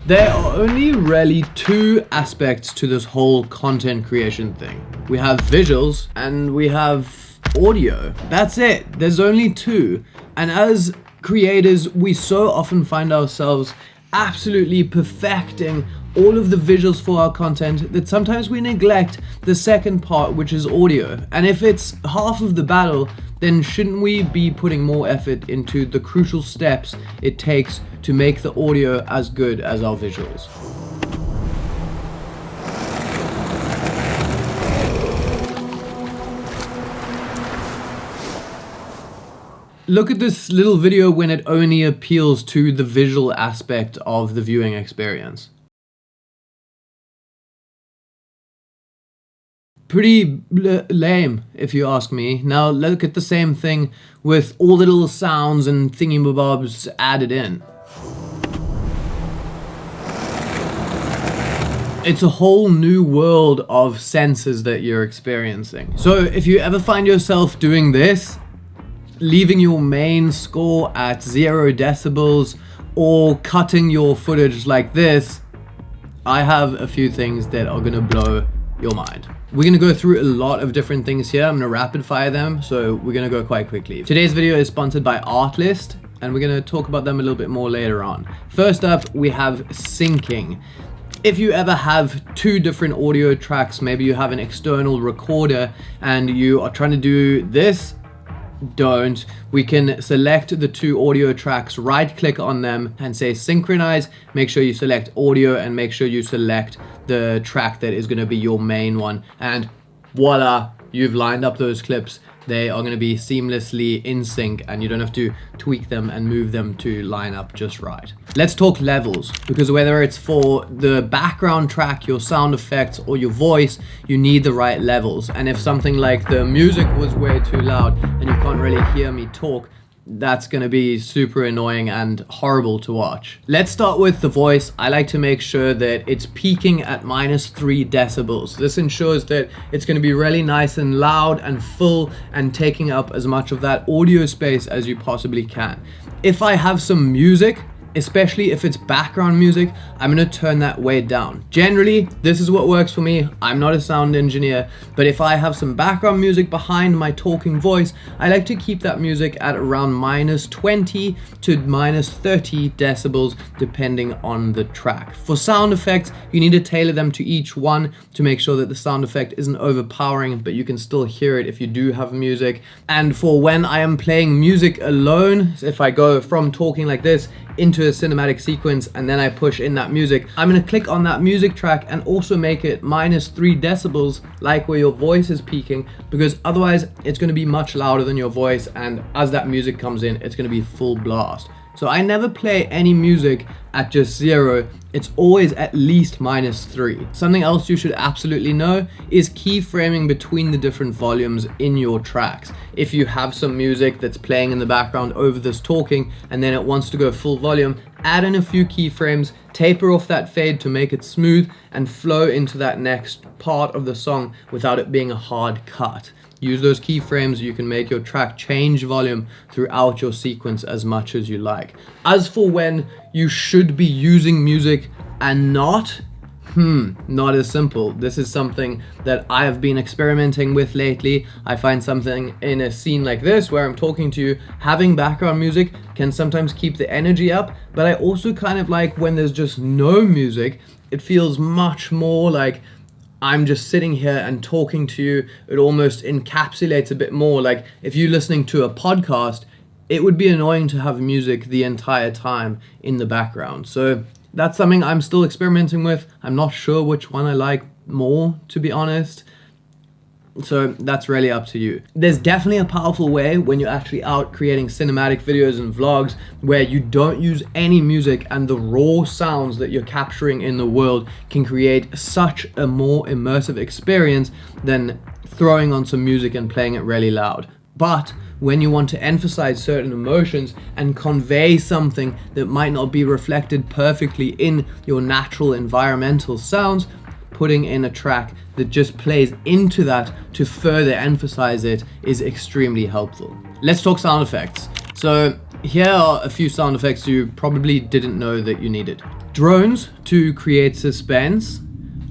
There are only really two aspects to this whole content creation thing. We have visuals and we have audio. That's it. There's only two. And as creators, we so often find ourselves absolutely perfecting all of the visuals for our content that sometimes we neglect the second part, which is audio. And if it's half of the battle, then shouldn't we be putting more effort into the crucial steps it takes to make the audio as good as our visuals? Look at this little video when it only appeals to the visual aspect of the viewing experience. Pretty lame, if you ask me. Now look at the same thing with all the little sounds and thingy-mabobs added in. It's a whole new world of senses that you're experiencing. So if you ever find yourself doing this, leaving your main score at 0 decibels or cutting your footage like this, I have a few things that are gonna blow your mind. We're gonna go through a lot of different things here. I'm gonna rapid fire them, so we're gonna go quite quickly. Today's video is sponsored by Artlist, and we're gonna talk about them a little bit more later on. First up, we have syncing. If you ever have two different audio tracks, maybe you have an external recorder and you are trying to do this, don't. We can select the two audio tracks, right click on them and say synchronize. Make sure you select audio and make sure you select the track that is going to be your main one, and voila, you've lined up those clips. They are going to be seamlessly in sync and you don't have to tweak them and move them to line up just right. Let's talk levels, because whether it's for the background track, your sound effects, or your voice, you need the right levels. And if something like the music was way too loud and you can't really hear me talk, that's going to be super annoying and horrible to watch. Let's start with the voice. I like to make sure that it's peaking at -3 decibels. This ensures that it's going to be really nice and loud and full and taking up as much of that audio space as you possibly can. If I have some music, especially if it's background music, I'm going to turn that way down. Generally, this is what works for me. I'm not a sound engineer, but if I have some background music behind my talking voice, I like to keep that music at around -20 to -30 decibels, depending on the track. For sound effects, you need to tailor them to each one to make sure that the sound effect isn't overpowering, but you can still hear it if you do have music. And for when I am playing music alone, if I go from talking like this into a cinematic sequence and then I push in that music, I'm going to click on that music track and also make it -3 decibels, like where your voice is peaking, because otherwise it's going to be much louder than your voice, and as that music comes in, it's going to be full blast. So I never play any music at just 0. It's always at least -3. Something else you should absolutely know is keyframing between the different volumes in your tracks. If you have some music that's playing in the background over this talking and then it wants to go full volume, add in a few keyframes, taper off that fade to make it smooth, and flow into that next part of the song without it being a hard cut. Use those keyframes. You can make your track change volume throughout your sequence as much as you like. As for when you should be using music and not as simple. This is something that I have been experimenting with lately. I find something in a scene like this where I'm talking to you, having background music can sometimes keep the energy up, but I also kind of like when there's just no music. It feels much more like I'm just sitting here and talking to you. It almost encapsulates a bit more. Like if you're listening to a podcast, it would be annoying to have music the entire time in the background. So that's something I'm still experimenting with. I'm not sure which one I like more, to be honest. So that's really up to you. There's definitely a powerful way when you're actually out creating cinematic videos and vlogs where you don't use any music and the raw sounds that you're capturing in the world can create such a more immersive experience than throwing on some music and playing it really loud. But when you want to emphasize certain emotions and convey something that might not be reflected perfectly in your natural environmental sounds, putting in a track that just plays into that to further emphasize it is extremely helpful. Let's talk sound effects. So Here are a few sound effects you probably didn't know that you needed. Drones to create suspense,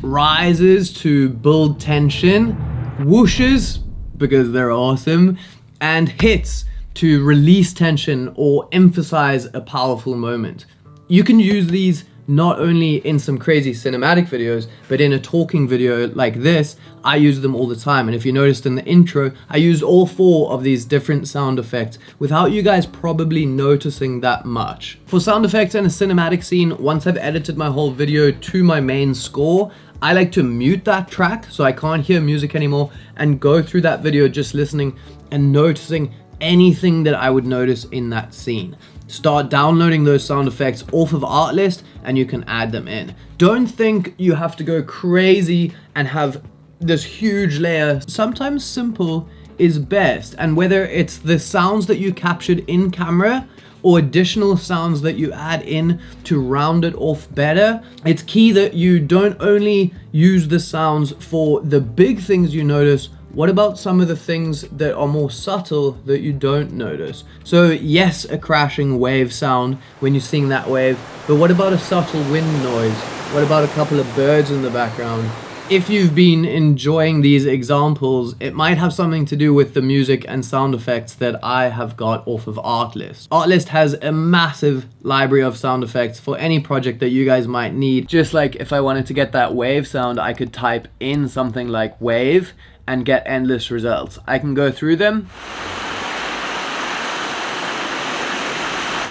rises to build tension, whooshes because they're awesome, and hits to release tension or emphasize a powerful moment. You can use these not only in some crazy cinematic videos, but in a talking video like this, I use them all the time. And if you noticed in the intro, I used all 4 of these different sound effects without you guys probably noticing that much. For sound effects in a cinematic scene, once I've edited my whole video to my main score, I like to mute that track so I can't hear music anymore and go through that video just listening and noticing anything that I would notice in that scene. Start downloading those sound effects off of Artlist and you can add them in. Don't think you have to go crazy and have this huge layer. Sometimes simple is best, and whether it's the sounds that you captured in camera or additional sounds that you add in to round it off better, it's key that you don't only use the sounds for the big things you notice. What about some of the things that are more subtle that you don't notice? So yes, a crashing wave sound when you're seeing that wave, but what about a subtle wind noise? What about a couple of birds in the background? If you've been enjoying these examples, it might have something to do with the music and sound effects that I have got off of Artlist. Artlist has a massive library of sound effects for any project that you guys might need. Just like if I wanted to get that wave sound, I could type in something like wave and get endless results. I can go through them,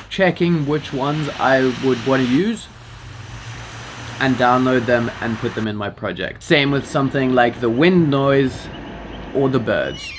checking which ones I would want to use, and download them and put them in my project. Same with something like the wind noise or the birds.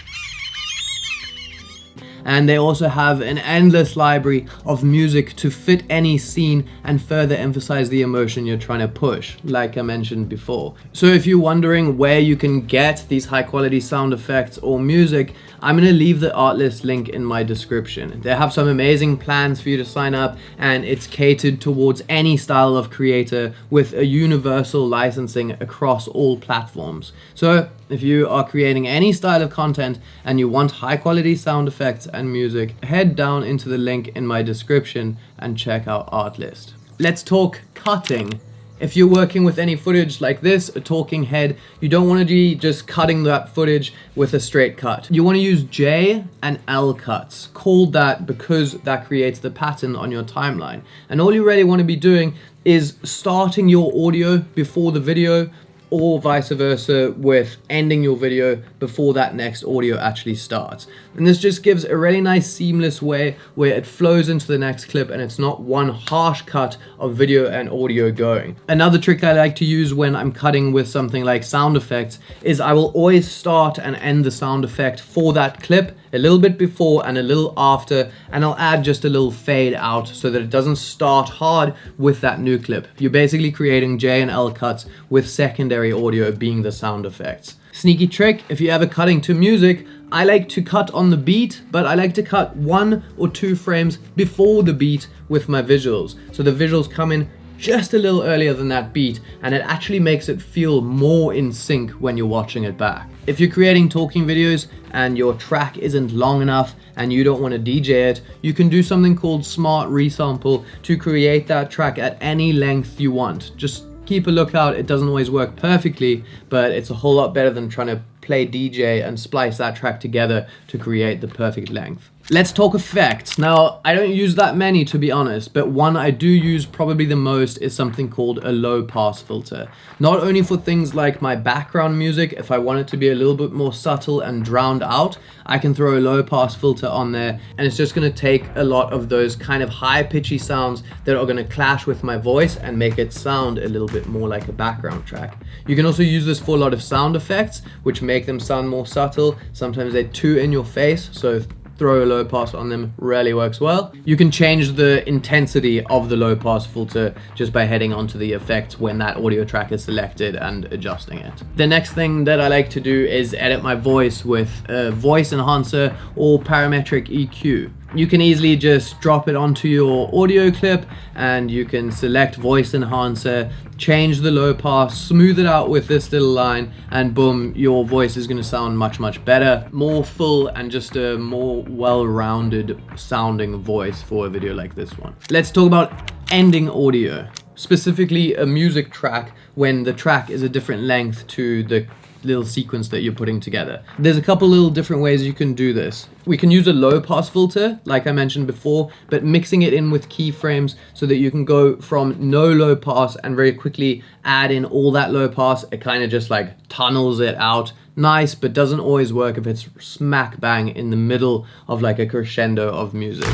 And they also have an endless library of music to fit any scene and further emphasize the emotion you're trying to push, like I mentioned before. So if you're wondering where you can get these high quality sound effects or music, I'm going to leave the Artlist link in my description. They have some amazing plans for you to sign up, and it's catered towards any style of creator with a universal licensing across all platforms. So if you are creating any style of content and you want high quality sound effects and music, head down into the link in my description and check out Artlist. Let's talk cutting. If you're working with any footage like this, a talking head, you don't want to be just cutting that footage with a straight cut. You want to use J and L cuts, called that because that creates the pattern on your timeline. And all you really want to be doing is starting your audio before the video, or vice versa, with ending your video before that next audio actually starts. And this just gives a really nice seamless way where it flows into the next clip and it's not one harsh cut of video and audio going. Another trick I like to use when I'm cutting with something like sound effects is I will always start and end the sound effect for that clip a little bit before and a little after, and I'll add just a little fade out so that it doesn't start hard with that new clip. You're basically creating J and L cuts with secondary audio being the sound effects. Sneaky trick, if you're ever cutting to music, I like to cut on the beat, but I like to cut 1 or 2 frames before the beat with my visuals. So the visuals come in just a little earlier than that beat, and it actually makes it feel more in sync when you're watching it back. If you're creating talking videos and your track isn't long enough and you don't want to DJ it, you can do something called smart resample to create that track at any length you want. Just keep a lookout. It doesn't always work perfectly, but it's a whole lot better than trying to play DJ and splice that track together to create the perfect length. Let's talk effects. Now, I don't use that many, to be honest, but one I do use probably the most is something called a low pass filter. Not only for things like my background music, if I want it to be a little bit more subtle and drowned out, I can throw a low pass filter on there, and it's just gonna take a lot of those kind of high pitchy sounds that are gonna clash with my voice and make it sound a little bit more like a background track. You can also use this for a lot of sound effects, which make them sound more subtle. Sometimes they're too in your face, so throw a low pass on them really works well. You can change the intensity of the low pass filter just by heading onto the effects when that audio track is selected and adjusting it. The next thing that I like to do is edit my voice with a voice enhancer or parametric EQ. You can easily just drop it onto your audio clip and you can select voice enhancer, change the low pass, smooth it out with this little line, and boom, your voice is going to sound much better, more full, and just a more well-rounded sounding voice for a video like this one. Let's talk about ending audio, specifically a music track when the track is a different length to the little sequence that you're putting together. There's a couple little different ways you can do this. We can use a low pass filter, like I mentioned before, but mixing it in with keyframes so that you can go from no low pass and very quickly add in all that low pass. It kind of just like tunnels it out. Nice, but doesn't always work if it's smack bang in the middle of like a crescendo of music.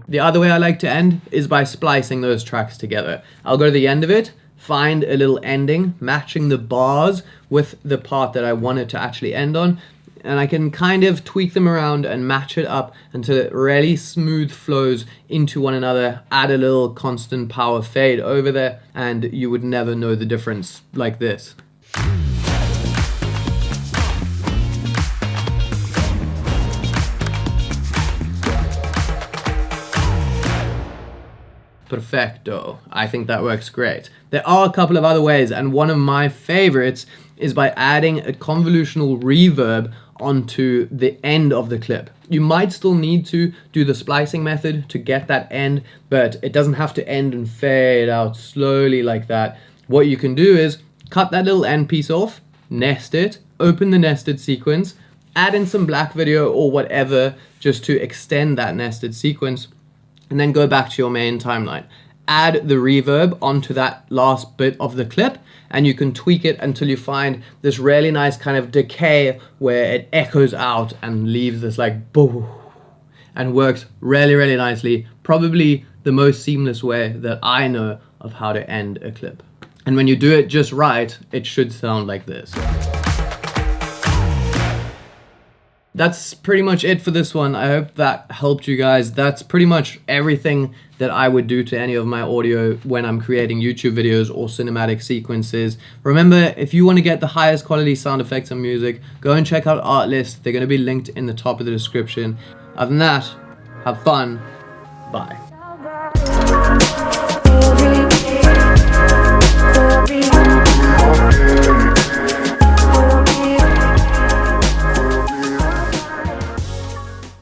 The other way I like to end is by splicing those tracks together. I'll go to the end of it, find a little ending, matching the bars with the part that I want it to actually end on, and I can kind of tweak them around and match it up until it really smooth flows into one another, add a little constant power fade over there, and you would never know the difference like this. Perfecto. I think that works great. There are a couple of other ways, and one of my favorites is by adding a convolutional reverb onto the end of the clip. You might still need to do the splicing method to get that end, but it doesn't have to end and fade out slowly like that. What you can do is cut that little end piece off, nest it, open the nested sequence, add in some black video or whatever just to extend that nested sequence, and then go back to your main timeline. Add the reverb onto that last bit of the clip, and you can tweak it until you find this really nice kind of decay where it echoes out and leaves this like boo, and works really nicely. Probably the most seamless way that I know of how to end a clip. And when you do it just right, it should sound like this. That's pretty much it for this one. I hope that helped you guys. That's pretty much everything that I would do to any of my audio when I'm creating YouTube videos or cinematic sequences. Remember, if you want to get the highest quality sound effects and music, go and check out Artlist. They're going to be linked in the top of the description. Other than that, have fun. Bye.